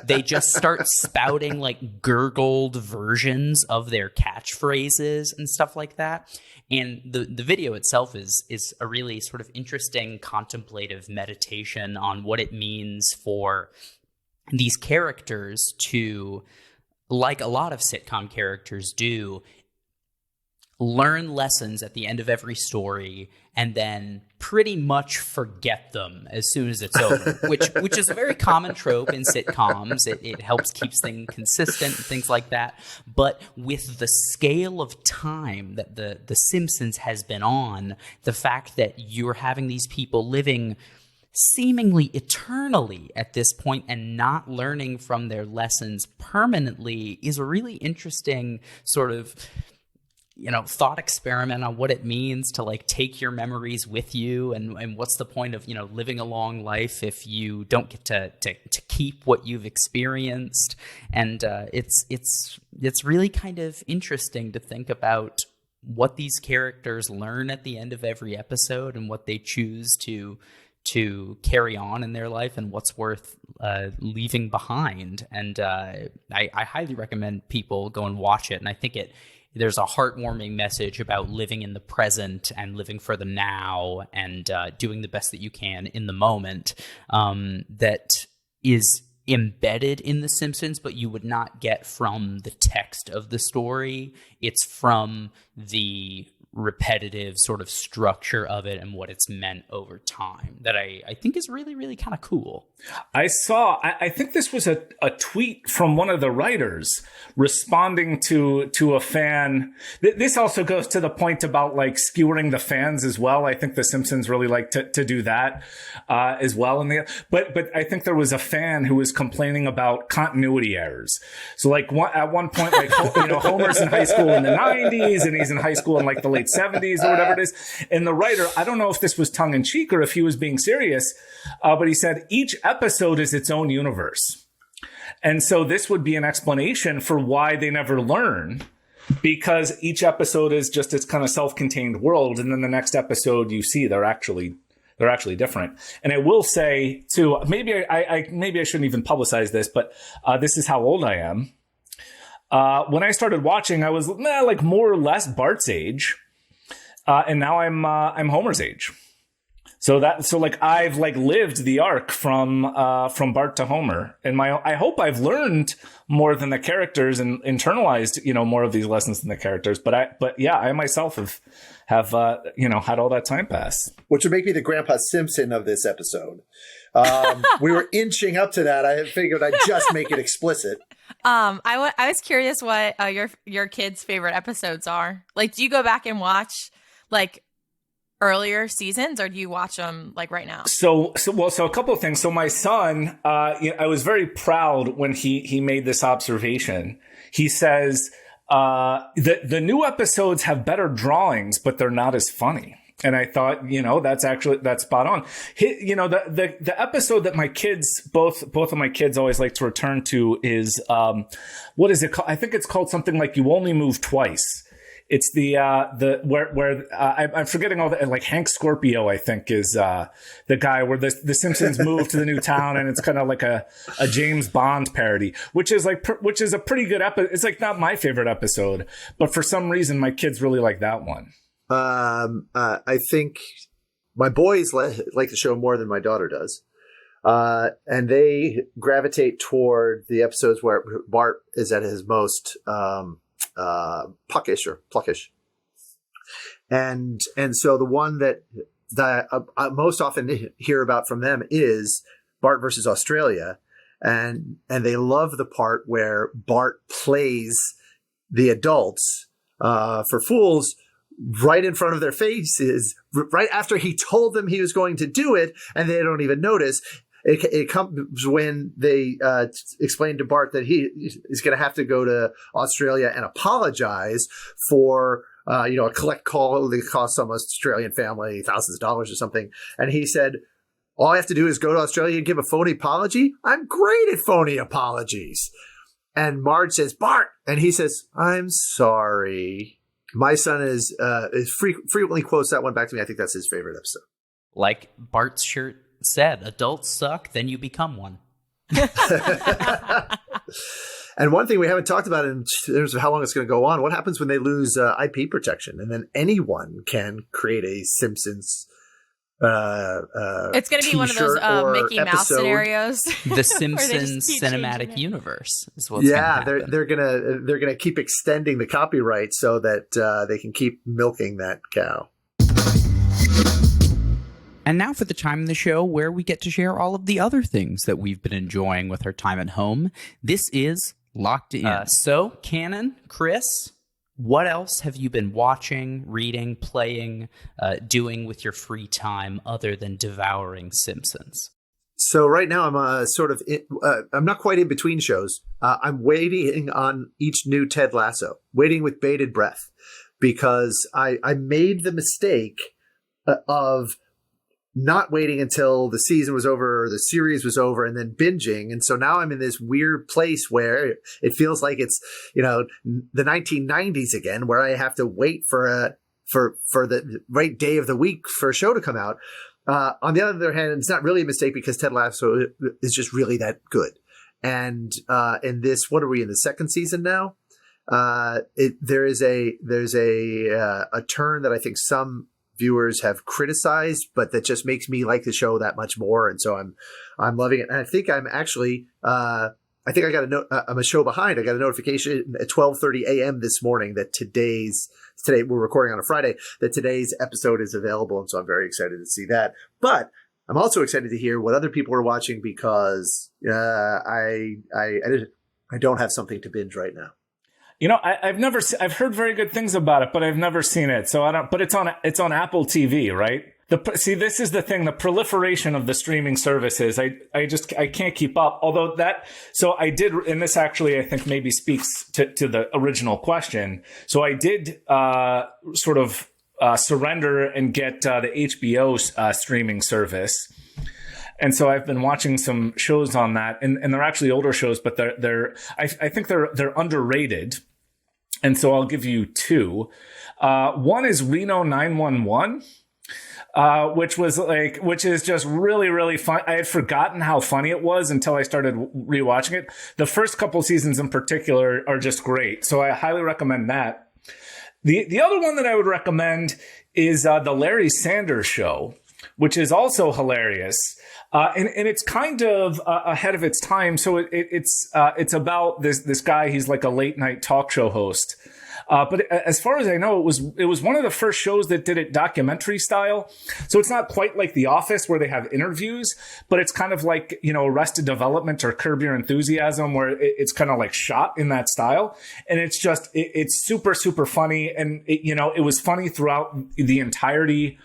they just start spouting like gurgled versions of their catchphrases and stuff like that. And the video itself is a really sort of interesting contemplative meditation on what it means for these characters to, like a lot of sitcom characters do, learn lessons at the end of every story and then pretty much forget them as soon as it's over, which is a very common trope in sitcoms. It helps keeps things consistent and things like that. But with the scale of time that the Simpsons has been on, the fact that you're having these people living seemingly eternally at this point and not learning from their lessons permanently is a really interesting sort of, thought experiment on what it means to like take your memories with you, and what's the point of, living a long life if you don't get to keep what you've experienced. And it's really kind of interesting to think about what these characters learn at the end of every episode and what they choose to carry on in their life and what's worth leaving behind. And I highly recommend people go and watch it. And I think there's a heartwarming message about living in the present and living for the now and doing the best that you can in the moment that is embedded in The Simpsons, but you would not get from the text of the story. It's from the repetitive sort of structure of it and what it's meant over time that I think is really, really kind of cool. I think this was a tweet from one of the writers responding to a fan. This also goes to the point about like skewering the fans as well. I think The Simpsons really like to do that as well. But I think there was a fan who was complaining about continuity errors. So like at one point, like, Homer's in high school in the 90s and he's in high school in like the late 70s or whatever it is. And the writer, I don't know if this was tongue in cheek or if he was being serious, but he said each episode is its own universe. And so this would be an explanation for why they never learn, because each episode is just its kind of self-contained world. And then the next episode you see they're actually different. And I will say too, maybe I shouldn't even publicize this, but this is how old I am. When I started watching, I was like more or less Bart's age. And now I'm Homer's age. So I've like lived the arc from Bart to Homer, and I hope I've learned more than the characters and internalized, more of these lessons than the characters. But I myself have had all that time pass. Which would make me the Grandpa Simpson of this episode. We were inching up to that. I figured I'd just make it explicit. I was curious what your kids' favorite episodes are. Like, do you go back and watch like earlier seasons, or do you watch them like right now? So a couple of things. So my son, I was very proud when he made this observation. He says, the new episodes have better drawings, but they're not as funny. And I thought, that's spot on. The episode that my kids, both of my kids always like to return to is, what is it called? I think it's called something like You Only Move Twice. It's I'm forgetting all the, like Hank Scorpio, I think is, the guy where the Simpsons move to the new town, and it's kind of like a James Bond parody, which is a pretty good episode. It's like not my favorite episode, but for some reason my kids really like that one. I think my boys like the show more than my daughter does. And they gravitate toward the episodes where Bart is at his most, puckish or pluckish. And so the one that I most often hear about from them is Bart versus Australia. And they love the part where Bart plays the adults, for fools right in front of their faces, right after he told them he was going to do it, and they don't even notice. It comes when they explain to Bart that he is going to have to go to Australia and apologize for a collect call that cost some Australian family thousands of dollars or something. And he said, all I have to do is go to Australia and give a phony apology. I'm great at phony apologies. And Marge says, Bart, and he says, I'm sorry. My son is frequently quotes that one back to me. I think that's his favorite episode. Like Bart's shirt said, adults suck, then you become one. And one thing we haven't talked about in terms of how long it's going to go on, what happens when they lose IP protection and then anyone can create a Simpsons it's going to be one of those Mickey Mouse scenarios. The Simpsons cinematic universe is what's going to happen. they're gonna keep extending the copyright so that they can keep milking that cow. And now for the time in the show where we get to share all of the other things that we've been enjoying with our time at home. This is Locked In. So, Cannon, Chris, what else have you been watching, reading, playing, doing with your free time other than devouring Simpsons? So right now I'm I'm not quite in between shows. I'm waiting on each new Ted Lasso, waiting with bated breath, because I made the mistake of not waiting until the season was over or the series was over and then binging. And so now I'm in this weird place where it feels like it's, the 1990s again, where I have to wait for the right day of the week for a show to come out. On the other hand, it's not really a mistake because Ted Lasso is just really that good. And in this, what are we in the second season now? There's a turn that I think some viewers have criticized, but that just makes me like the show that much more. And so I'm loving it. And I think I'm actually, I got I'm a show behind. I got a notification at 12:30 a.m. this morning that today we're recording on a Friday, that today's episode is available. And so I'm very excited to see that. But I'm also excited to hear what other people are watching, because I don't have something to binge right now. I've heard very good things about it, but I've never seen it. So I don't, but it's on Apple TV, right? See, this is the thing, the proliferation of the streaming services. I can't keep up. Although so I did, and this actually I think maybe speaks to the original question. So I did surrender and get the HBO streaming service. And so I've been watching some shows on that, and they're actually older shows, but I think they're underrated. And so I'll give you two. One is Reno 911, which is just really, really fun. I had forgotten how funny it was until I started rewatching it. The first couple seasons in particular are just great. So I highly recommend that. The other one that I would recommend is the Larry Sanders Show, which is also hilarious. And it's kind of ahead of its time. So it's about this guy. He's like a late night talk show host. But as far as I know, it was one of the first shows that did it documentary style. So it's not quite like The Office where they have interviews, but it's kind of like, Arrested Development or Curb Your Enthusiasm, where it's kind of like shot in that style. And it's super, super funny. And it was funny throughout the entirety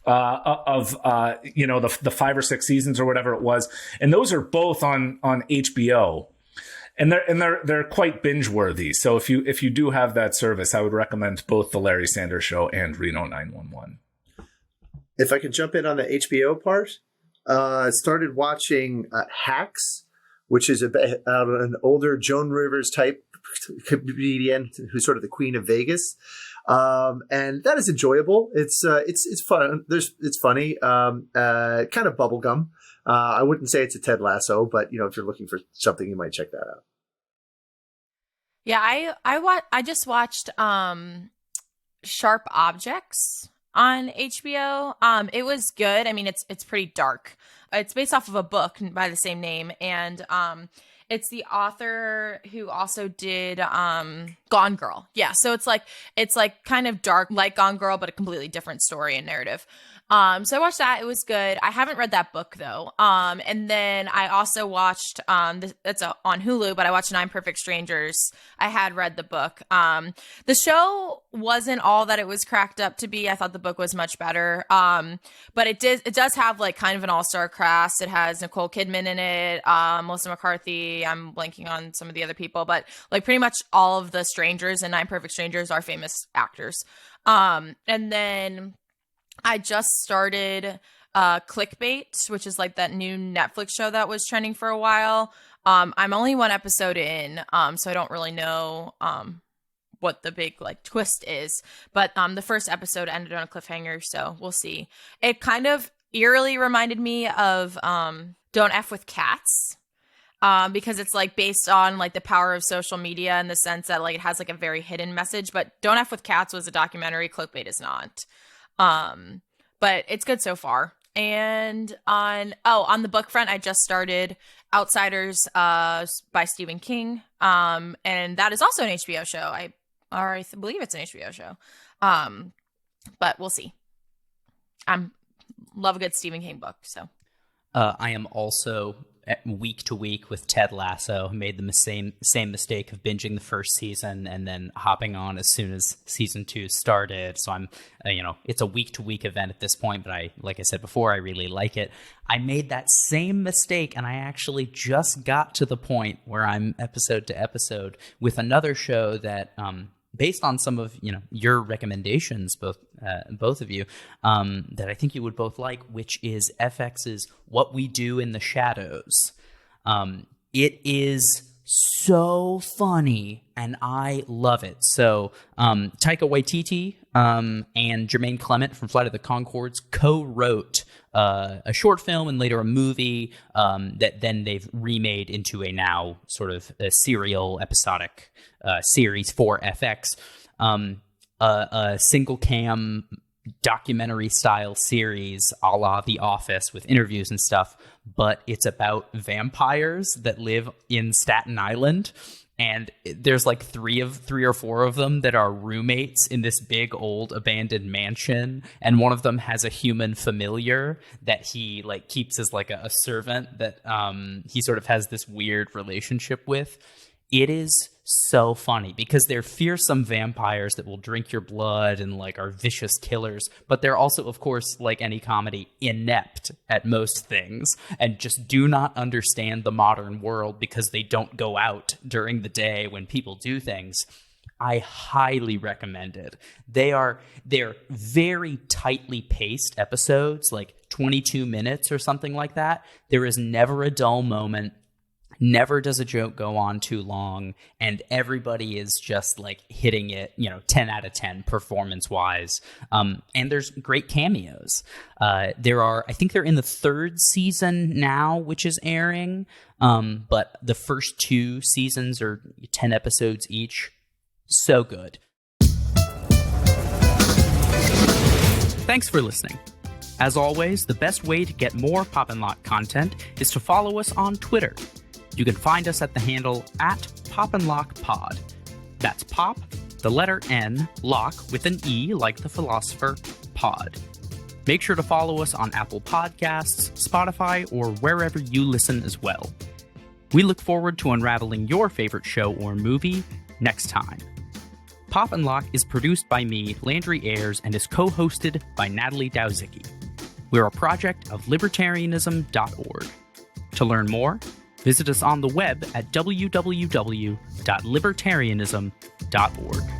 of the 5 or 6 seasons or whatever it was, and those are both on HBO, and they're quite binge worthy. So if you do have that service, I would recommend both the Larry Sanders Show and Reno 911. If I can jump in on the HBO part, I started watching Hacks, which is about an older Joan Rivers type comedian who's sort of the queen of Vegas. And that is enjoyable. It's fun. It's funny. Kind of bubblegum. I wouldn't say it's a Ted Lasso, but if you're looking for something, you might check that out. Yeah, I just watched Sharp Objects on HBO. It was good. I mean, it's pretty dark. It's based off of a book by the same name, and it's the author who also did Gone Girl. Yeah, so it's like kind of dark like Gone Girl, but a completely different story and narrative. So I watched that. It was good. I haven't read that book though. And then I also watched it's on Hulu, but I watched Nine Perfect Strangers. I had read the book. The show wasn't all that it was cracked up to be. I thought the book was much better. But it does have like kind of an all-star cast. It has Nicole Kidman in it, Melissa McCarthy. I'm blanking on some of the other people, but like pretty much all of the strangers in Nine Perfect Strangers are famous actors. And then I just started Clickbait, which is like that new Netflix show that was trending for a while. I'm only one episode in, so I don't really know what the big like twist is. But the first episode ended on a cliffhanger, so we'll see. It kind of eerily reminded me of Don't F with Cats. Because it's like based on like the power of social media in the sense that like it has like a very hidden message. But Don't F with Cats was a documentary. Clickbait is not. But it's good so far. And on the book front, I just started Outsiders by Stephen King. And that is also an HBO show. I believe it's an HBO show. But we'll see. Love a good Stephen King book. So I am also week to week with Ted Lasso. Made the same mistake of binging the first season and then hopping on as soon as season 2 started. So I'm, it's a week to week event at this point, but like I said before, I really like it. I made that same mistake, and I actually just got to the point where I'm episode to episode with another show that, based on some of your recommendations, both of you, that I think you would both like, which is FX's What We Do in the Shadows. It is so funny, and I love it. So Taika Waititi and Jermaine Clement from Flight of the Conchords co-wrote a short film and later a movie that then they've remade into a now sort of a serial episodic series for FX. A single cam documentary style series a la The Office with interviews and stuff, but it's about vampires that live in Staten Island. And there's like three or four of them that are roommates in this big old abandoned mansion. And one of them has a human familiar that he like keeps as like a servant that he sort of has this weird relationship with. It is so funny because they're fearsome vampires that will drink your blood and like are vicious killers, but they're also, of course, like any comedy, inept at most things and just do not understand the modern world because they don't go out during the day when people do things. I highly recommend it. They're very tightly paced episodes, like 22 minutes or something like that. There is never a dull moment. Never does a joke go on too long, and everybody is just like hitting it, 10 out of 10 performance-wise. And there's great cameos. I think they're in the 3rd season now, which is airing. But the first 2 seasons are 10 episodes each. So good. Thanks for listening. As always, the best way to get more Pop and Lock content is to follow us on Twitter. You can find us at the handle @PopandLockPod. That's Pop, the letter N, Lock with an E like the philosopher, Pod. Make sure to follow us on Apple Podcasts, Spotify, or wherever you listen as well. We look forward to unraveling your favorite show or movie next time. Pop and Lock is produced by me, Landry Ayers, and is co-hosted by Natalie Dowzicki. We're a project of libertarianism.org. To learn more, visit us on the web at www.libertarianism.org.